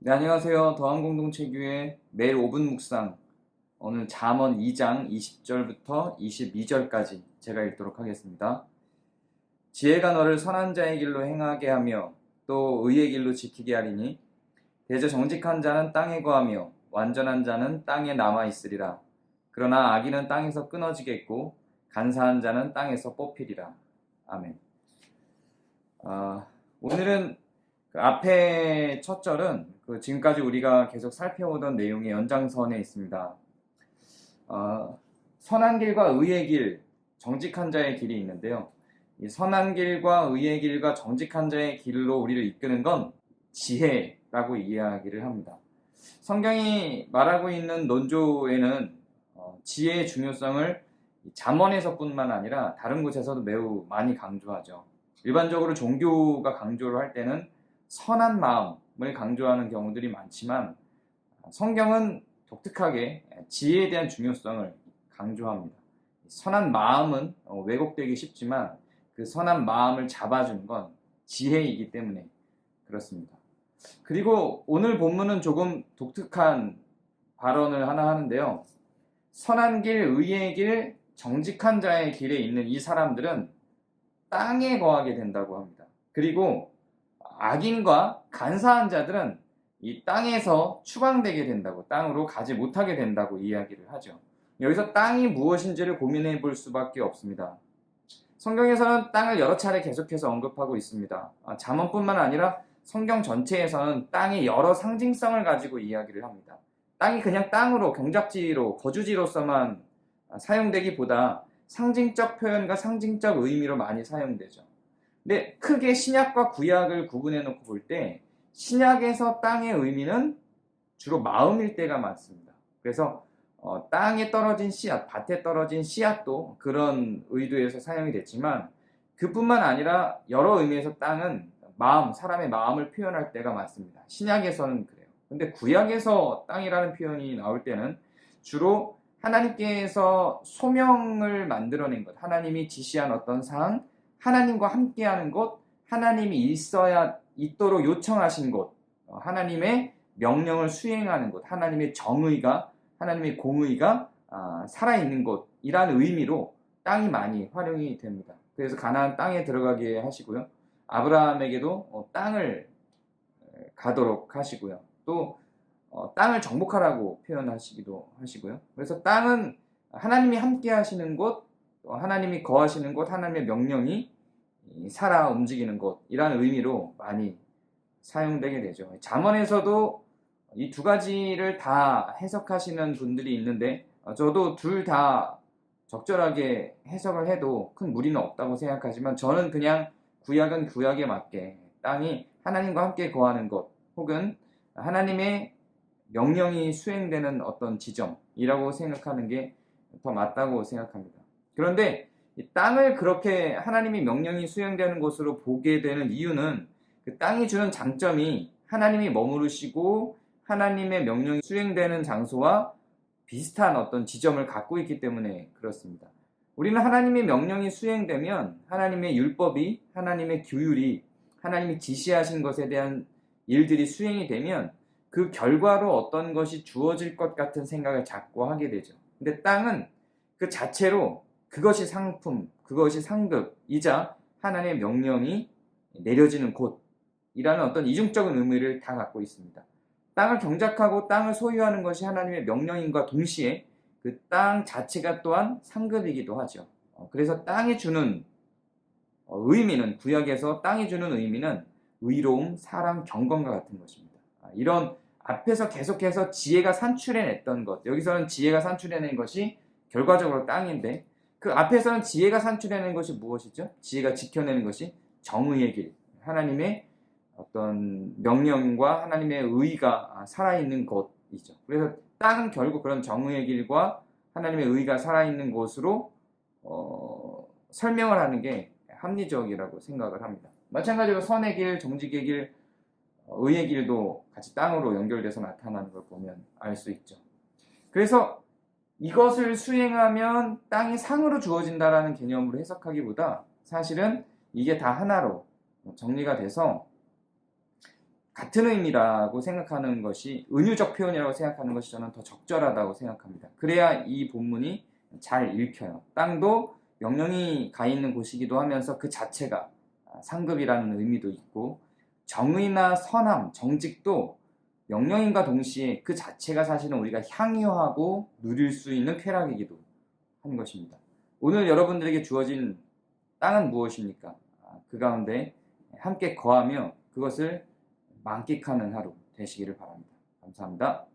네, 안녕하세요. 더한공동체교회 매일 5분 묵상. 오늘 잠언 2장 20절부터 22절까지 제가 읽도록 하겠습니다. 지혜가 너를 선한 자의 길로 행하게 하며 또 의의 길로 지키게 하리니 대저 정직한 자는 땅에 거하며 완전한 자는 땅에 남아 있으리라. 그러나 악인은 땅에서 끊어지겠고 간사한 자는 땅에서 뽑히리라. 아멘. 오늘은 그 앞에 첫 절은 지금까지 우리가 계속 살펴오던 내용의 연장선에 있습니다. 선한 길과 의의 길, 정직한 자의 길이 있는데요. 이 선한 길과 의의 길과 정직한 자의 길로 우리를 이끄는 건 지혜라고 이야기를 합니다. 성경이 말하고 있는 논조에는 지혜의 중요성을 잠언에서뿐만 아니라 다른 곳에서도 매우 많이 강조하죠. 일반적으로 종교가 강조를 할 때는 선한 마음을 강조하는 경우들이 많지만 성경은 독특하게 지혜에 대한 중요성을 강조합니다. 선한 마음은 왜곡되기 쉽지만 그 선한 마음을 잡아주는 건 지혜이기 때문에 그렇습니다. 그리고 오늘 본문은 조금 독특한 발언을 하나 하는데요. 선한 길, 의의 길, 정직한 자의 길에 있는 이 사람들은 땅에 거하게 된다고 합니다. 그리고 악인과 간사한 자들은 이 땅에서 추방되게 된다고, 땅으로 가지 못하게 된다고 이야기를 하죠. 여기서 땅이 무엇인지를 고민해 볼 수밖에 없습니다. 성경에서는 땅을 여러 차례 계속해서 언급하고 있습니다. 잠언뿐만 아니라 성경 전체에서는 땅의 여러 상징성을 가지고 이야기를 합니다. 땅이 그냥 땅으로, 경작지로, 거주지로서만 사용되기보다 상징적 표현과 상징적 의미로 많이 사용되죠. 근데 크게 신약과 구약을 구분해 놓고 볼 때 신약에서 땅의 의미는 주로 마음일 때가 많습니다. 그래서 땅에 떨어진 씨앗, 밭에 떨어진 씨앗도 그런 의도에서 사용이 됐지만 그뿐만 아니라 여러 의미에서 땅은 마음, 사람의 마음을 표현할 때가 많습니다. 신약에서는 그래요. 근데 구약에서 땅이라는 표현이 나올 때는 주로 하나님께서 소명을 만들어낸 것, 하나님이 지시한 어떤 사항, 하나님과 함께하는 곳, 하나님이 있도록 요청하신 곳, 하나님의 명령을 수행하는 곳, 하나님의 정의가, 하나님의 공의가 살아있는 곳이라는 의미로 땅이 많이 활용이 됩니다. 그래서 가나안 땅에 들어가게 하시고요. 아브라함에게도 땅을 가도록 하시고요. 또 땅을 정복하라고 표현하시기도 하시고요. 그래서 땅은 하나님이 함께 하시는 곳, 하나님이 거하시는 곳, 하나님의 명령이 살아 움직이는 곳이라는 의미로 많이 사용되게 되죠. 잠언에서도 이 두 가지를 다 해석하시는 분들이 있는데 저도 둘 다 적절하게 해석을 해도 큰 무리는 없다고 생각하지만 저는 그냥 구약은 구약에 맞게 땅이 하나님과 함께 거하는 곳 혹은 하나님의 명령이 수행되는 어떤 지점이라고 생각하는 게 더 맞다고 생각합니다. 그런데 이 땅을 그렇게 하나님의 명령이 수행되는 곳으로 보게 되는 이유는 그 땅이 주는 장점이 하나님이 머무르시고 하나님의 명령이 수행되는 장소와 비슷한 어떤 지점을 갖고 있기 때문에 그렇습니다. 우리는 하나님의 명령이 수행되면 하나님의 율법이, 하나님의 규율이, 하나님이 지시하신 것에 대한 일들이 수행이 되면 그 결과로 어떤 것이 주어질 것 같은 생각을 자꾸 하게 되죠. 근데 땅은 그 자체로 그것이 상품, 그것이 상급이자 하나님의 명령이 내려지는 곳이라는 어떤 이중적인 의미를 다 갖고 있습니다. 땅을 경작하고 땅을 소유하는 것이 하나님의 명령인과 동시에 그 땅 자체가 또한 상급이기도 하죠. 그래서 땅이 주는 의미는, 구약에서 땅이 주는 의미는 의로움, 사랑, 경건과 같은 것입니다. 이런 앞에서 계속해서 지혜가 산출해냈던 것, 여기서는 지혜가 산출해낸 것이 결과적으로 땅인데 그 앞에서는 지혜가 산출해낸 것이 무엇이죠? 지혜가 지켜내는 것이 정의의 길, 하나님의 어떤 명령과 하나님의 의가 살아있는 곳이죠. 그래서 땅은 결국 그런 정의의 길과 하나님의 의가 살아있는 곳으로 설명을 하는 게 합리적이라고 생각을 합니다. 마찬가지로 선의 길, 정직의 길, 의의 길도 같이 땅으로 연결돼서 나타나는 걸 보면 알 수 있죠. 그래서 이것을 수행하면 땅이 상으로 주어진다라는 개념으로 해석하기보다 사실은 이게 다 하나로 정리가 돼서 같은 의미라고 생각하는 것이, 은유적 표현이라고 생각하는 것이 저는 더 적절하다고 생각합니다. 그래야 이 본문이 잘 읽혀요. 땅도 영영이 가 있는 곳이기도 하면서 그 자체가 상급이라는 의미도 있고, 정의나 선함, 정직도 영영인과 동시에 그 자체가 사실은 우리가 향유하고 누릴 수 있는 쾌락이기도 한 것입니다. 오늘 여러분들에게 주어진 땅은 무엇입니까? 그 가운데 함께 거하며 그것을 만끽하는 하루 되시기를 바랍니다. 감사합니다.